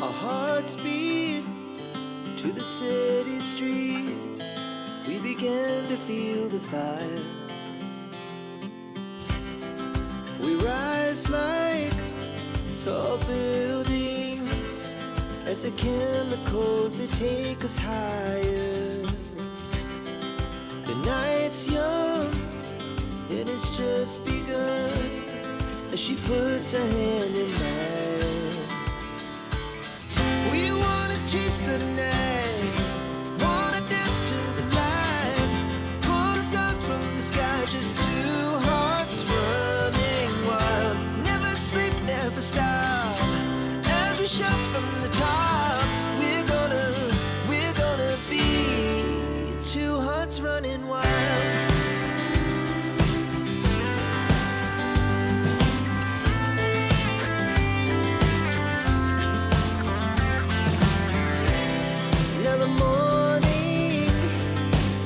Our hearts beat to the city streets. We began to feel the fire. We rise like tall buildings as the chemicals, they take us higher. The night's young and it's just begun as she puts her hand in mine. We wanna chase the night, wanna dance to the light, pull the stars from the sky, just two hearts running wild. Never sleep, never stop, as we shout from the top. We're gonna be two hearts running wild. Now the morning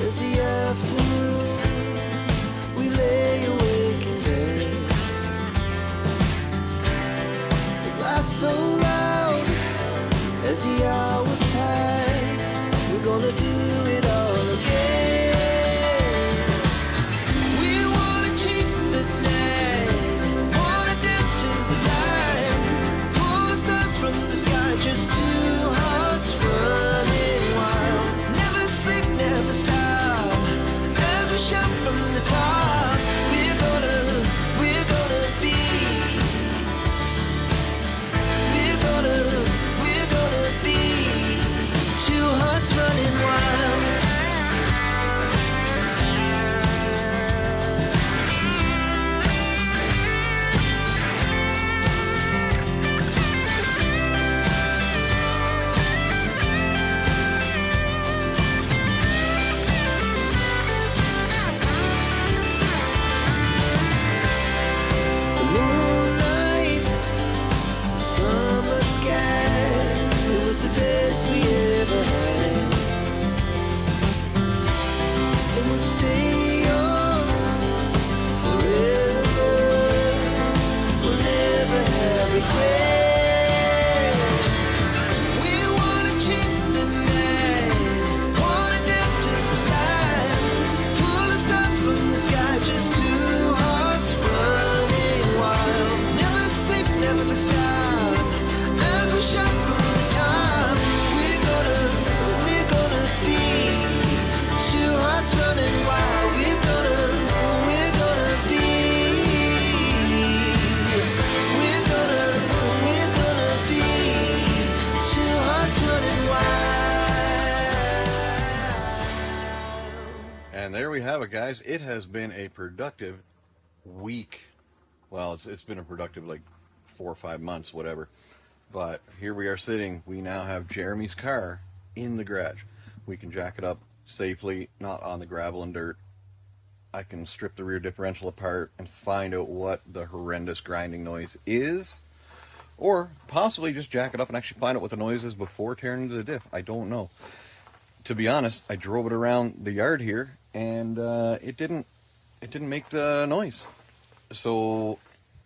is the afternoon. We lay awake in bed. It laughs so loud as the hours pass. We're gonna do it all again. We wanna chase the night, wanna dance to the light, pull the stars from the sky, just two hearts running wild. Never sleep, never stop, as we shout from the top. We're gonna be, we're gonna be two hearts running wild. The moonlight, summer sky, it was the best we ever had. And we'll stay young forever. We'll never have regrets. We wanna chase the night, wanna dance to the light, pull the stars from the sky, just two hearts running wild. Never sleep, never stop, as we shout from the top. We're gonna be two hearts running wild. We're gonna be, we're gonna be two hearts running wild. And there we have it, guys. It has been a productive week. Well, it's been a productive like 4 or 5 months, whatever. But here we are sitting. We now have Jeremy's car in the garage. We can jack it up safely, not on the gravel and dirt. I can strip the rear differential apart and find out what the horrendous grinding noise is. Or possibly just jack it up and actually find out what the noise is before tearing into the diff. I don't know. To be honest, I drove it around the yard here and it didn't make the noise. So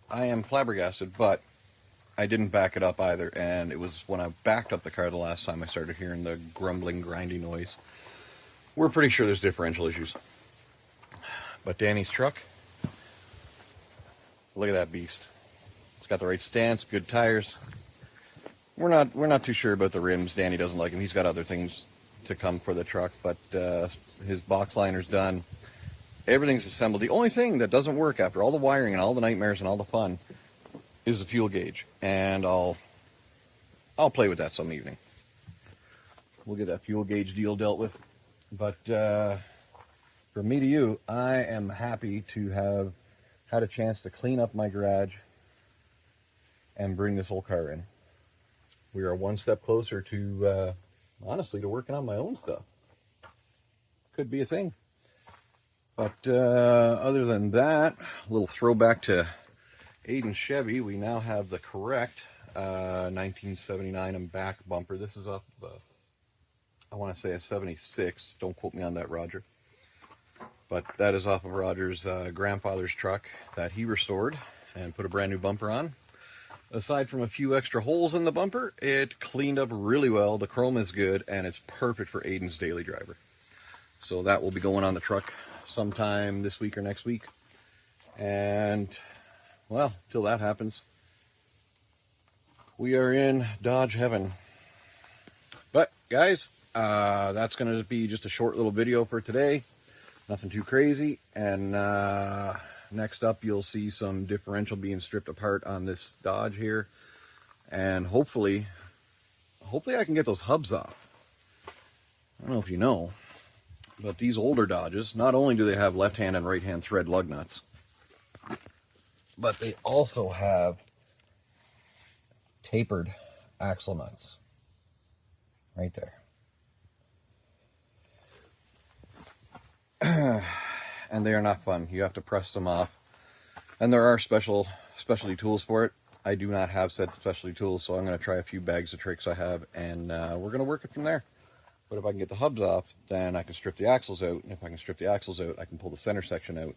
I am flabbergasted, but I didn't back it up either, and it was when I backed up the car the last time I started hearing the grumbling, grindy noise. We're pretty sure there's differential issues. But Danny's truck, look at that beast. It's got the right stance, good tires. We're not too sure about the rims. Danny doesn't like them. He's got other things to come for the truck, but his box liner's done. Everything's assembled. The only thing that doesn't work after all the wiring and all the nightmares and all the fun is the fuel gauge, and I'll play with that some evening. We'll get that fuel gauge deal dealt with. But from me to you, I am happy to have had a chance to clean up my garage and bring this old car in. We are one step closer to, honestly, to working on my own stuff. Could be a thing. But other than that, a little throwback to Aiden Chevy. We now have the correct 1979 and back bumper. This is off of, I want to say a 76. Don't quote me on that, Roger. But that is off of Roger's grandfather's truck that he restored and put a brand new bumper on. aside from a few extra holes in the bumper, it cleaned up really well. The chrome is good, and it's perfect for Aiden's daily driver. So that will be going on the truck sometime this week or next week. And, well, till that happens, we are in Dodge heaven. But, guys, that's going to be just a short little video for today. Nothing too crazy. And next up, you'll see some differential being stripped apart on this Dodge here. And hopefully I can get those hubs off. I don't know if you know, but these older Dodges, not only do they have left-hand and right-hand thread lug nuts, but they also have tapered axle nuts right there. And they are not fun. You have to press them off, and there are specialty tools for it. I do not have said specialty tools, so I'm going to try a few bags of tricks I have, and we're going to work it from there. But if I can get the hubs off, then I can strip the axles out, and if I can strip the axles out, I can pull the center section out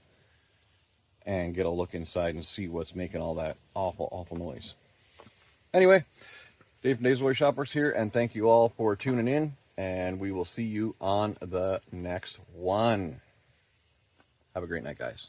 and get a look inside and see what's making all that awful noise. Anyway, Dave from Daze of Glory Shopworks here, and thank you all for tuning in, and we will see you on the next one. Have a great night, guys.